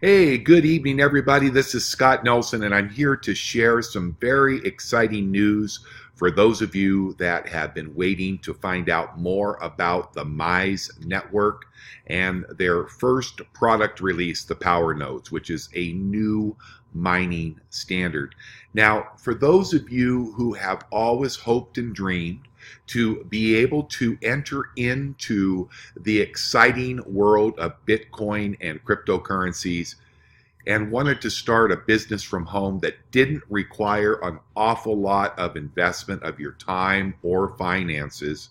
Hey, good evening, everybody. This is Scott Nelson, and I'm here to share some very exciting news for those of you that have been waiting to find out more about the Mize Network and their first product release, the PowerNodes, which is a new mining standard. Now, for those of you who have always hoped and dreamed to be able to enter into the exciting world of Bitcoin and cryptocurrencies and wanted to start a business from home that didn't require an awful lot of investment of your time or finances,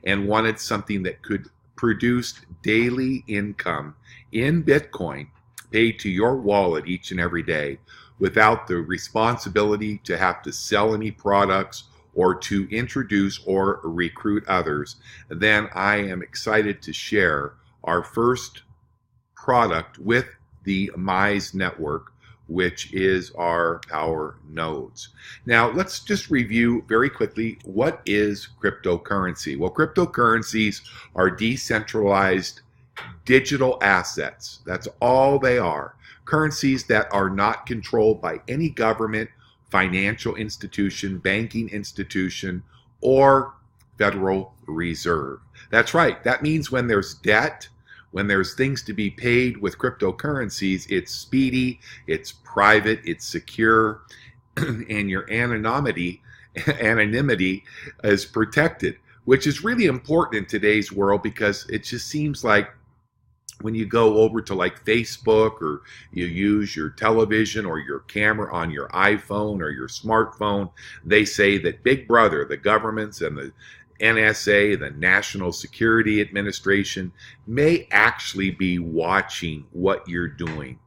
and wanted something that could produce daily income in Bitcoin paid to your wallet each and every day without the responsibility to have to sell any products or to introduce or recruit others, then I am excited to share our first product with the Mize Network, which is our Power Nodes. Now, let's just review very quickly what is cryptocurrency. Well, cryptocurrencies are decentralized digital assets. That's all they are. Currencies that are not controlled by any government, financial institution, banking institution, or Federal Reserve. That's right. That means when there's debt, when there's things to be paid with cryptocurrencies, it's speedy, it's private, it's secure, and your anonymity is protected, which is really important in today's world because it just seems like when you go over to like Facebook or you use your television or your camera on your iPhone or your smartphone, they say that Big Brother, the governments and the NSA, the National Security Administration, may actually be watching what you're doing.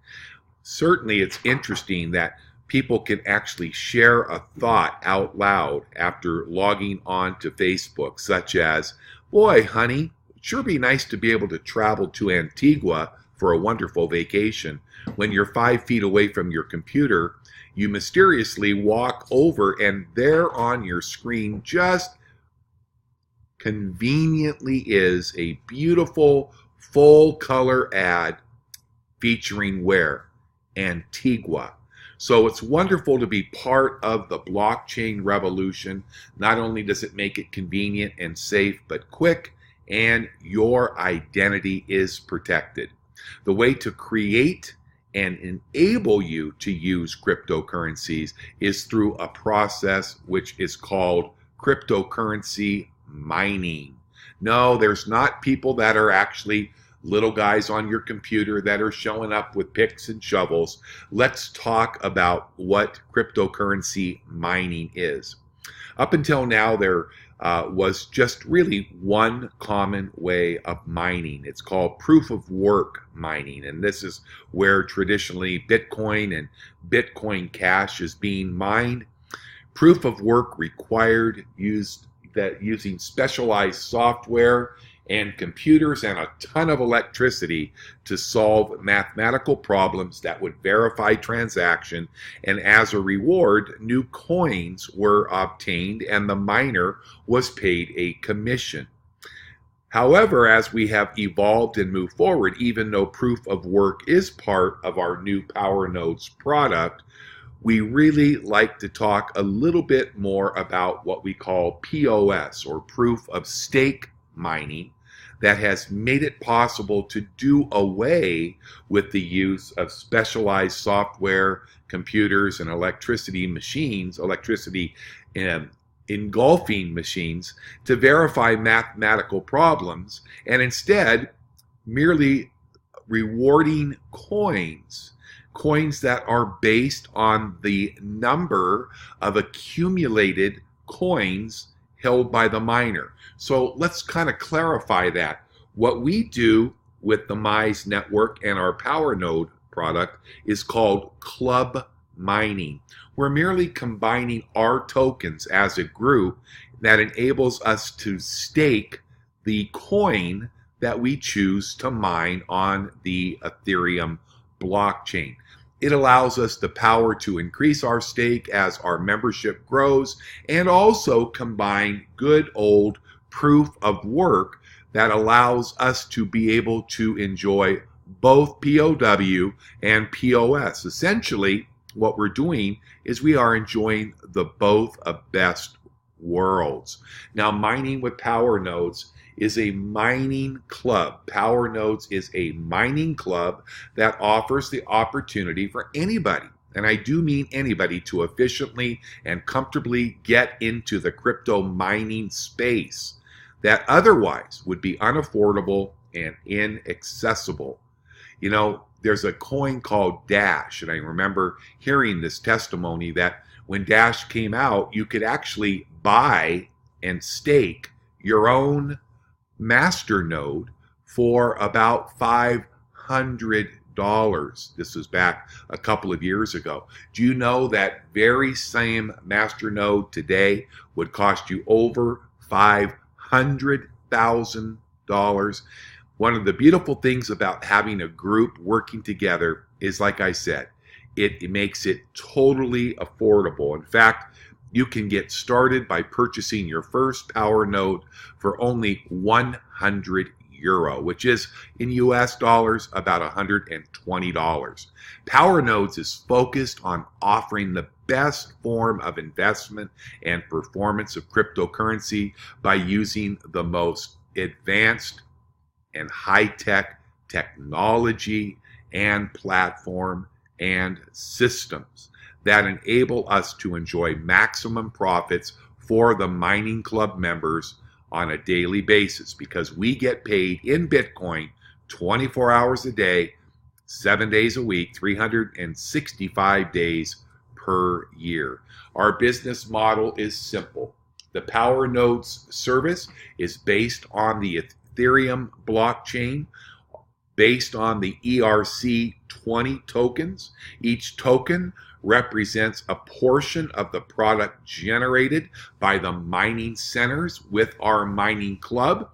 Certainly, it's interesting that people can actually share a thought out loud after logging on to Facebook, such as, "Boy, honey, it'd sure be nice to be able to travel to Antigua for a wonderful vacation." When you're 5 feet away from your computer, you mysteriously walk over, and there on your screen just conveniently is a beautiful full color ad featuring where? Antigua. So it's wonderful to be part of the blockchain revolution. Not only does it make it convenient and safe, but quick, and your identity is protected. The way to create and enable you to use cryptocurrencies is through a process which is called cryptocurrency mining. No, there's not people that are actually little guys on your computer that are showing up with picks and shovels. Let's talk about what cryptocurrency mining is. Up until now, there was just really one common way of mining. It's called proof of work mining, and this is where traditionally Bitcoin and Bitcoin Cash is being mined. Proof of work required using specialized software and computers and a ton of electricity to solve mathematical problems that would verify transaction, and as a reward, new coins were obtained and the miner was paid a commission. However, as we have evolved and moved forward, even though proof of work is part of our new PowerNodes product, we really like to talk a little bit more about what we call POS, or proof of stake mining, that has made it possible to do away with the use of specialized software, computers, and electricity engulfing machines to verify mathematical problems, and instead merely rewarding coins that are based on the number of accumulated coins held by the miner. So let's kind of clarify that. What we do with the Mize Network and our PowerNode product is called club mining. We're merely combining our tokens as a group that enables us to stake the coin that we choose to mine on the Ethereum blockchain. It allows us the power to increase our stake as our membership grows, and also combine good old proof of work that allows us to be able to enjoy both POW and POS. Essentially, what we're doing is we are enjoying the both of best worlds. Now, mining with PowerNodes is a mining club. PowerNodes is a mining club that offers the opportunity for anybody, and I do mean anybody, to efficiently and comfortably get into the crypto mining space that otherwise would be unaffordable and inaccessible. You know, there's a coin called Dash, and I remember hearing this testimony that when Dash came out, you could actually buy and stake your own masternode for about $500. This was back a couple of years ago. Do you know that very same masternode today would cost you over $500,000? One of the beautiful things about having a group working together is, like I said, it makes it totally affordable. In fact, you can get started by purchasing your first PowerNode for only €100, which is in US dollars about $120. PowerNodes is focused on offering the best form of investment and performance of cryptocurrency by using the most advanced and high-tech technology and platform and systems that enable us to enjoy maximum profits for the mining club members on a daily basis, because we get paid in Bitcoin 24 hours a day, 7 days a week, 365 days per year. Our business model is simple. The PowerNodes service is based on the Ethereum blockchain, based on the ERC20 tokens. Each token represents a portion of the product generated by the mining centers with our mining club.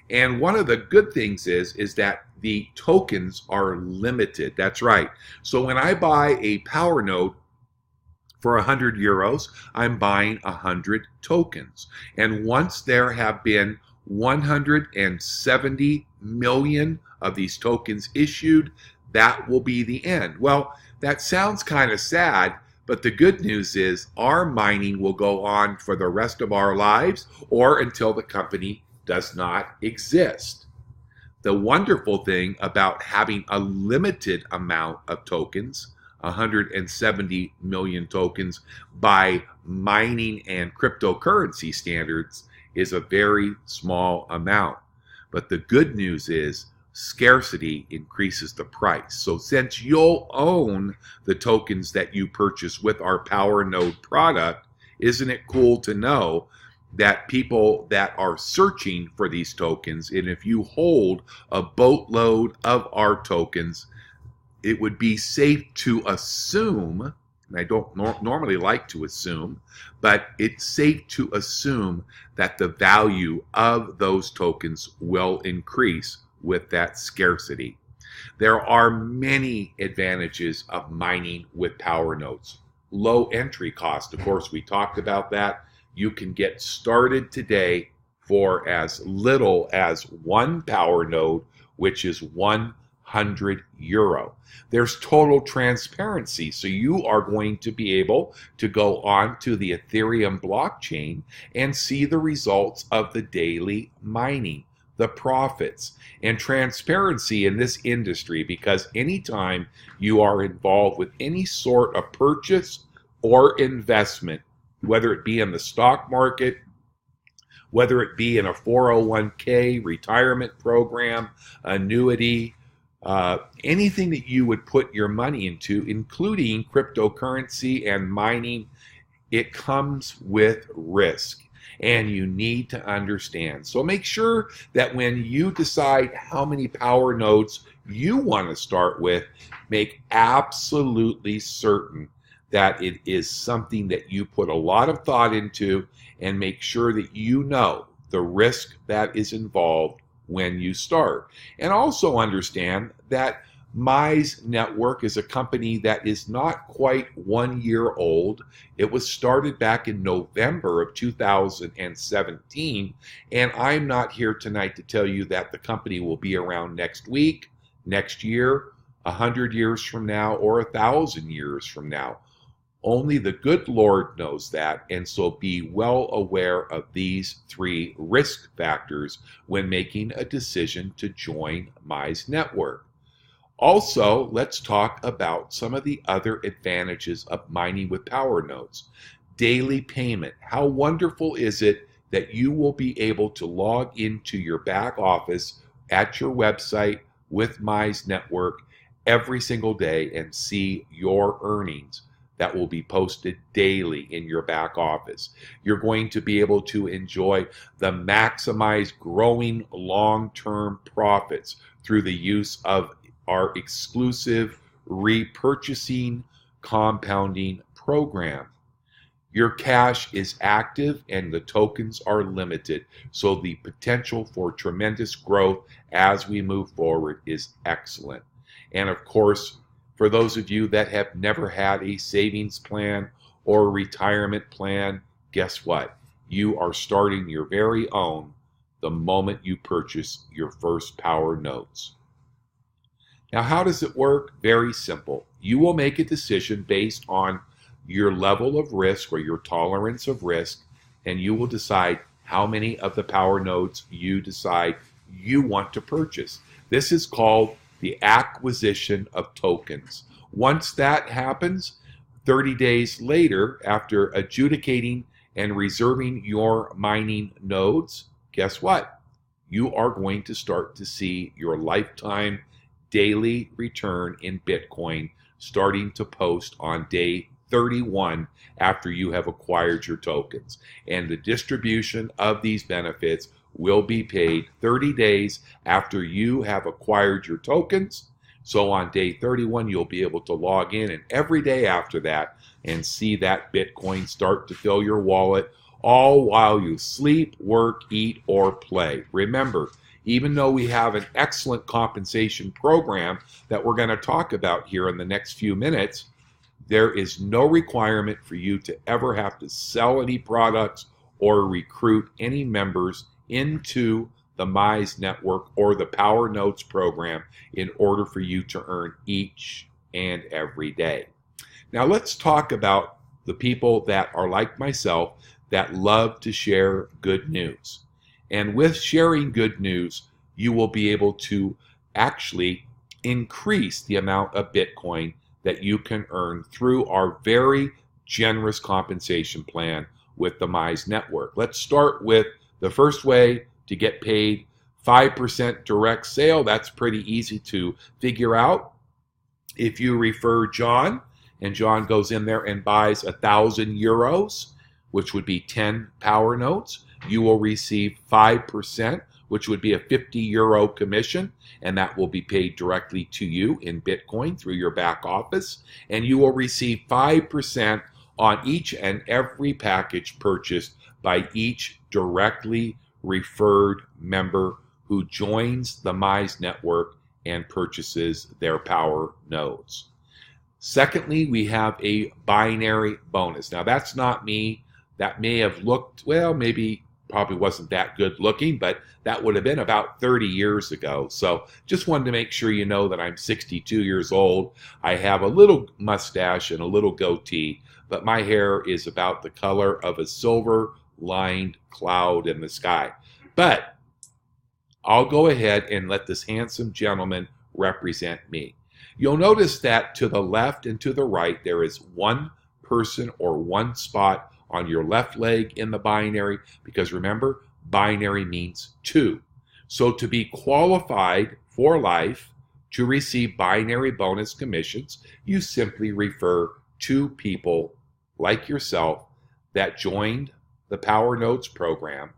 And one of the good things is that the tokens are limited. That's right. So when I buy a PowerNode for €100, I'm buying 100 tokens. And once there have been 170 million of these tokens issued, that will be the end. Well, that sounds kind of sad, but the good news is our mining will go on for the rest of our lives or until the company does not exist. The wonderful thing about having a limited amount of tokens, 170 million tokens by mining and cryptocurrency standards, is a very small amount. But the good news is scarcity increases the price. So since you'll own the tokens that you purchase with our PowerNode product, isn't it cool to know that people that are searching for these tokens, and if you hold a boatload of our tokens, it would be safe to assume, and I don't normally like to assume, but it's safe to assume that the value of those tokens will increase with that scarcity. There are many advantages of mining with PowerNodes. Low entry cost, of course, we talked about that. You can get started today for as little as one PowerNode, which is €100. There's total transparency, so you are going to be able to go on to the Ethereum blockchain and see the results of the daily mining, the profits, and transparency in this industry, because anytime you are involved with any sort of purchase or investment, whether it be in the stock market, whether it be in a 401k, retirement program, annuity, anything that you would put your money into, including cryptocurrency and mining, it comes with risk, and you need to understand. So make sure that when you decide how many PowerNodes you want to start with, make absolutely certain that it is something that you put a lot of thought into, and make sure that you know the risk that is involved when you start. And also understand that Mize Network is a company that is not quite 1 year old. It was started back in November of 2017, and I'm not here tonight to tell you that the company will be around next week, next year, 100 years from now, or 1,000 years from now. Only the good Lord knows that, and so be well aware of these 3 risk factors when making a decision to join Mize Network. Also, let's talk about some of the other advantages of mining with PowerNodes. Daily payment. How wonderful is it that you will be able to log into your back office at your website with Mize Network every single day and see your earnings that will be posted daily in your back office. You're going to be able to enjoy the maximized growing long-term profits through the use of our exclusive repurchasing compounding program. Your cash is active and the tokens are limited, so the potential for tremendous growth as we move forward is excellent. And of course, for those of you that have never had a savings plan or retirement plan, guess what? You are starting your very own the moment you purchase your first PowerNodes. Now, how does it work? Very simple. You will make a decision based on your level of risk or your tolerance of risk, and you will decide how many of the PowerNodes you decide you want to purchase. This is called the acquisition of tokens. Once that happens, 30 days later, after adjudicating and reserving your mining nodes, guess what? You are going to start to see your lifetime daily return in Bitcoin starting to post on day 31 after you have acquired your tokens. And the distribution of these benefits will be paid 30 days after you have acquired your tokens. So on day 31, you'll be able to log in, and every day after that and see that Bitcoin start to fill your wallet, all while you sleep, work, eat, or play. Remember, even though we have an excellent compensation program that we're going to talk about here in the next few minutes, there is no requirement for you to ever have to sell any products or recruit any members into the Mize Network or the PowerNodes program in order for you to earn each and every day. Now let's talk about the people that are like myself that love to share good news. And with sharing good news, you will be able to actually increase the amount of Bitcoin that you can earn through our very generous compensation plan with the Mize Network. Let's start with the first way to get paid, 5% direct sale. That's pretty easy to figure out. If you refer John, and John goes in there and buys 1,000 euros, which would be 10 PowerNodes, you will receive 5%, which would be a 50 euro commission, and that will be paid directly to you in Bitcoin through your back office. And you will receive 5% on each and every package purchased by each directly referred member who joins the Mize Network and purchases their PowerNodes. Secondly, we have a binary bonus. Now, that's not me. That may have looked, well, maybe probably wasn't that good looking, but that would have been about 30 years ago. So just wanted to make sure you know that I'm 62 years old. I have a little mustache and a little goatee, but my hair is about the color of a silver-lined cloud in the sky. But I'll go ahead and let this handsome gentleman represent me. You'll notice that to the left and to the right, there is one person or one spot on your left leg in the binary, because remember, binary means two. So to be qualified for life to receive binary bonus commissions, you simply refer two people like yourself that joined the PowerNodes program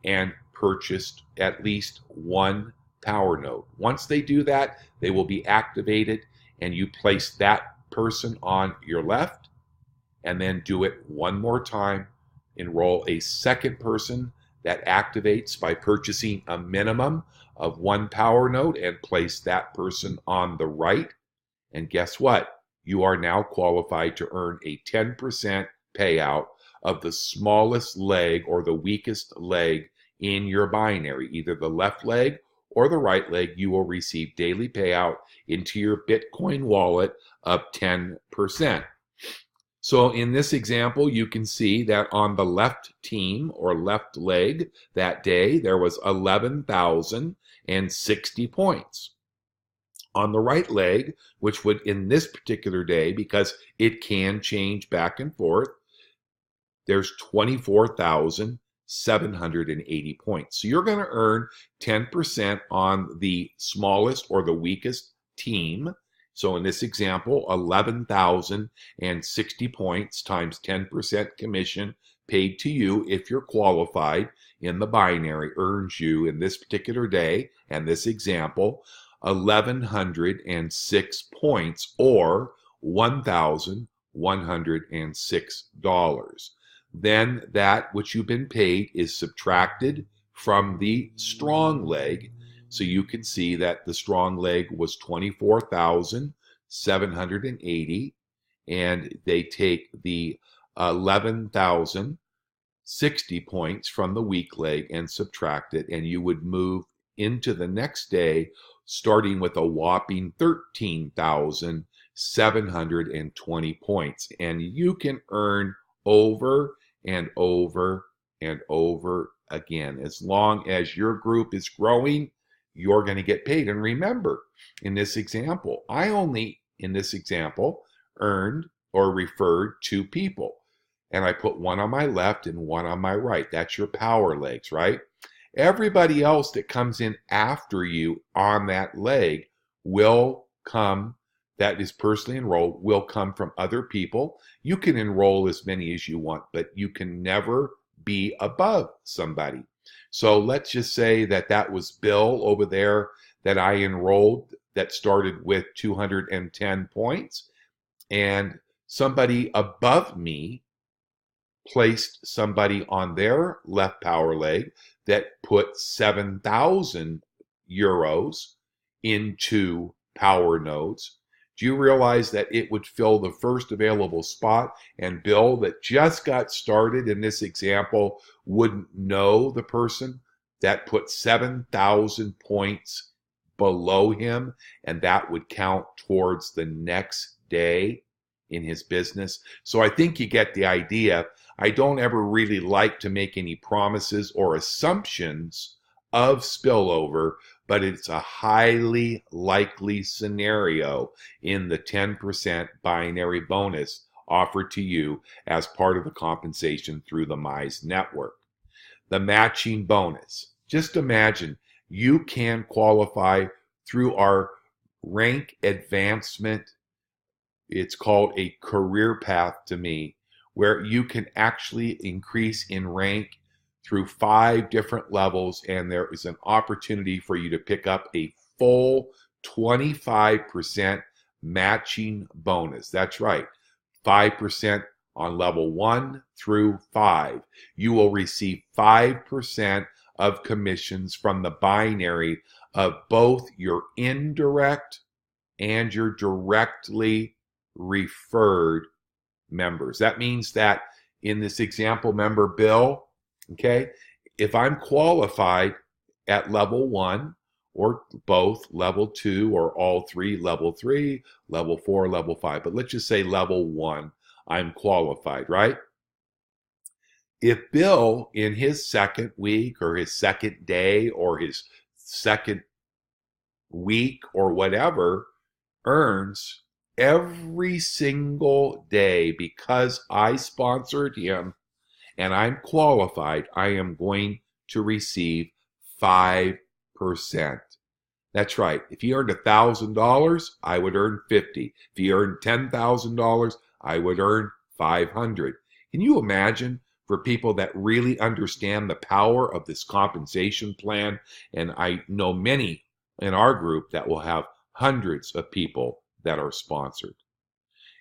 and purchased at least one PowerNode. Once they do that, they will be activated, and you place that person on your left, and then do it one more time. Enroll a second person that activates by purchasing a minimum of one PowerNode and place that person on the right. And guess what? You are now qualified to earn a 10% payout of the smallest leg or the weakest leg in your binary, either the left leg or the right leg, you will receive daily payout into your Bitcoin wallet of 10%. So in this example, you can see that on the left team or left leg that day, there was 11,060 points. On the right leg, which would in this particular day, because it can change back and forth, there's 24,780 points. So you're going to earn 10% on the smallest or the weakest team. So in this example, 11,060 points times 10% commission paid to you if you're qualified in the binary earns you in this particular day and this example 1,106 points or $1,106. Then that which you've been paid is subtracted from the strong leg. So you can see that the strong leg was 24,780, and they take the 11,060 points from the weak leg and subtract it, and you would move into the next day starting with a whopping 13,720 points. And you can earn over and over and over again. As long as your group is growing, you're going to get paid. And remember, in this example, I only, in this example, earned or referred 2 people. And I put one on my left and one on my right. That's your power legs, right? Everybody else that comes in after you on that leg will come, that is personally enrolled, will come from other people. You can enroll as many as you want, but you can never be above somebody. So let's just say that that was Bill over there that I enrolled that started with 210 points, and somebody above me placed somebody on their left power leg that put 7,000 euros into Powernodes. Do you realize that it would fill the first available spot, and Bill that just got started in this example wouldn't know the person that put 7,000 points below him, and that would count towards the next day in his business? So I think you get the idea. I don't ever really like to make any promises or assumptions of spillover, but it's a highly likely scenario in the 10% binary bonus offered to you as part of the compensation through the Mize Network. The matching bonus. Just imagine you can qualify through our rank advancement. It's called a career path to me, where you can actually increase in rank through 5 different levels, and there is an opportunity for you to pick up a full 25% matching bonus. That's right, 5% on level 1 through 5. You will receive 5% of commissions from the binary of both your indirect and your directly referred members. That means that in this example, member Bill, okay, if I'm qualified at level 1 or both, level 2 or all 3, level 3, level 4, level 5, but let's just say level 1, I'm qualified, right? If Bill in his second week or his second day or his second week or whatever earns every single day, because I sponsored him and I'm qualified, I am going to receive 5%. That's right. If he earned $1,000, I would earn 50. If he earned $10,000, I would earn 500. Can you imagine, for people that really understand the power of this compensation plan? And I know many in our group that will have hundreds of people that are sponsored.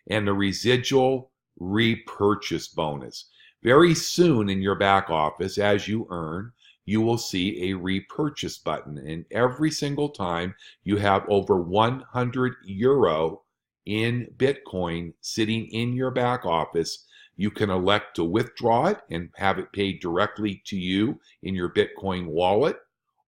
And the residual repurchase bonus. Very soon in your back office, as you earn, you will see a repurchase button. And every single time you have over 100 euro in Bitcoin sitting in your back office, you can elect to withdraw it and have it paid directly to you in your Bitcoin wallet,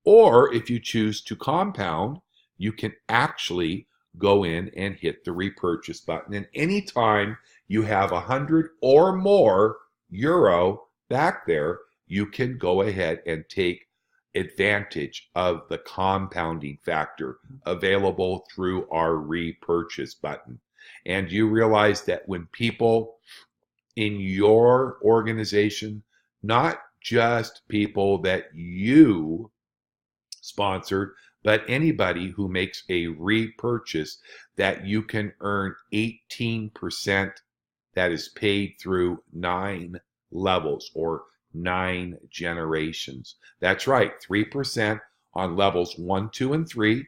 Or if you choose to compound, you can actually go in and hit the repurchase button. And anytime you have 100 or more euro back there, you can go ahead and take advantage of the compounding factor available through our repurchase button. And you realize that when people in your organization, not just people that you sponsored, but anybody who makes a repurchase, that you can earn 18% that is paid through 9 levels or 9 generations. That's right, 3% on levels 1, 2, and 3,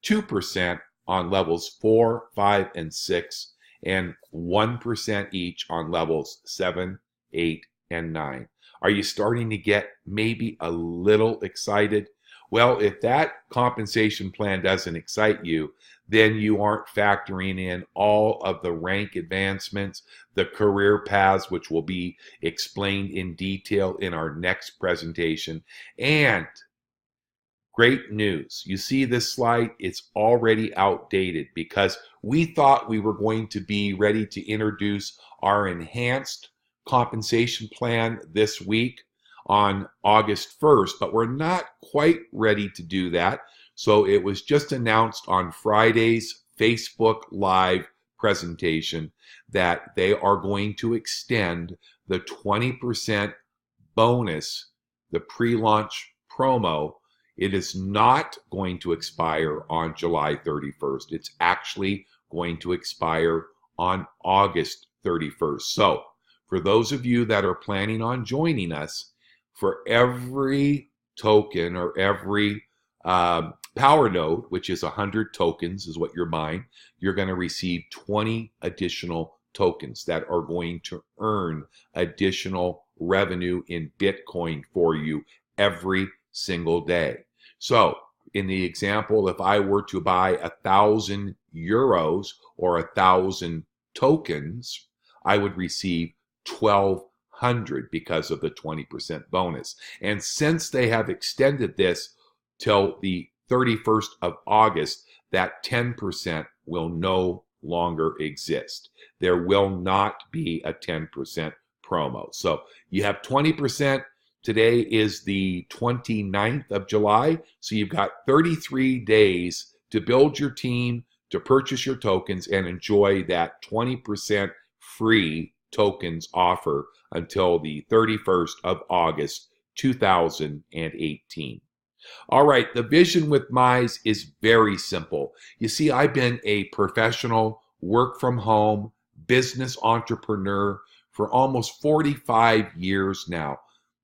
2% on levels 4, 5, and 6, and 1% each on levels 7, 8, and 9. Are you starting to get maybe a little excited? Well, if that compensation plan doesn't excite you, then you aren't factoring in all of the rank advancements, the career paths, which will be explained in detail in our next presentation. And great news. You see this slide? It's already outdated because we thought we were going to be ready to introduce our enhanced compensation plan this week on August 1st, but we're not quite ready to do that. So it was just announced on Friday's Facebook Live presentation that they are going to extend the 20% bonus, the pre-launch promo. It is not going to expire on July 31st. It's actually going to expire on August 31st. So for those of you that are planning on joining us, for every token or every power node, which is 100 tokens is what you're buying, you're going to receive 20 additional tokens that are going to earn additional revenue in Bitcoin for you every single day. So in the example, if I were to buy 1,000 euros or 1,000 tokens, I would receive 1,200 because of the 20% bonus. And since they have extended this till the 31st of August, that 10% will no longer exist. There will not be a 10% promo. So you have 20%. Today is the 29th of July. So you've got 33 days to build your team, to purchase your tokens, and enjoy that 20% free tokens offer until the 31st of August, 2018. All right, the vision with Mize is very simple. You see, I've been a professional work from home business entrepreneur for almost 45 years now.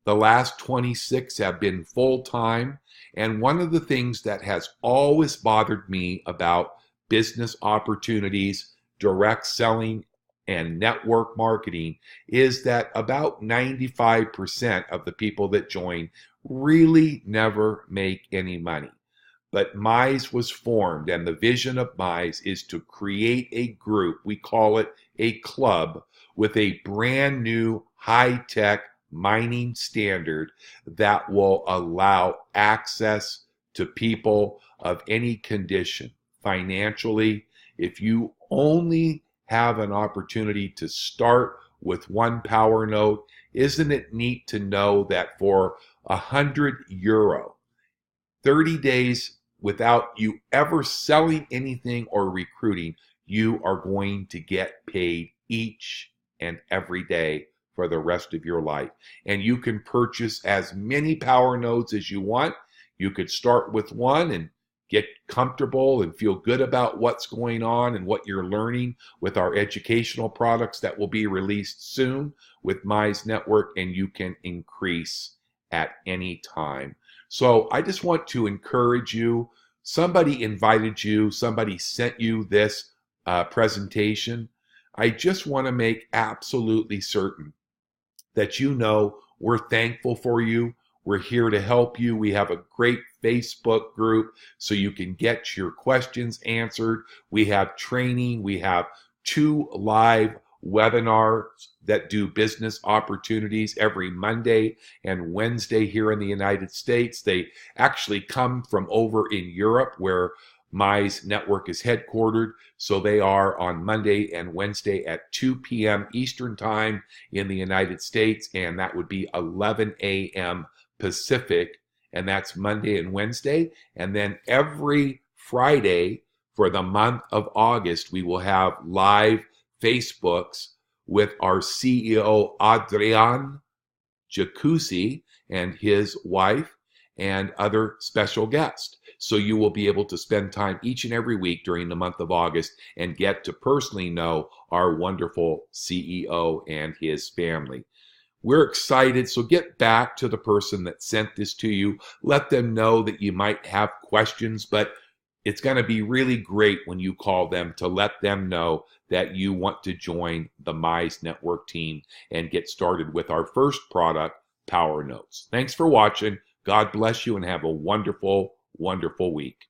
The last 26 have been full-time, and one of the things that has always bothered me about business opportunities, direct selling, and network marketing is that about 95% of the people that join really never make any money. But Mize was formed, and the vision of Mize is to create a group, we call it a club, with a brand new high-tech mining standard that will allow access to people of any condition. Financially, if you only have an opportunity to start with one power node, isn't it neat to know that for 100 euro, 30 days without you ever selling anything or recruiting, you are going to get paid each and every day for the rest of your life. And you can purchase as many power nodes as you want. You could start with one and get comfortable and feel good about what's going on and what you're learning with our educational products that will be released soon with Mize Network, and you can increase at any time. So I just want to encourage you. Somebody invited you, somebody sent you this presentation. I just want to make absolutely certain that you know we're thankful for you. We're here to help you. We have a great Facebook group so you can get your questions answered. We have training. We have 2 live webinars that do business opportunities every Monday and Wednesday here in the United States. They actually come from over in Europe where Mize Network is headquartered. So they are on Monday and Wednesday at 2 p.m. Eastern Time in the United States, and that would be 11 a.m. Pacific, and that's Monday and Wednesday. And then every Friday for the month of August, we will have live Facebooks with our CEO, Adrian Jacuzzi, and his wife, and other special guests. So you will be able to spend time each and every week during the month of August and get to personally know our wonderful CEO and his family. We're excited, so get back to the person that sent this to you. Let them know that you might have questions, but it's going to be really great when you call them to let them know that you want to join the Mize Network team and get started with our first product, PowerNodes. Thanks for watching. God bless you and have a wonderful, wonderful week.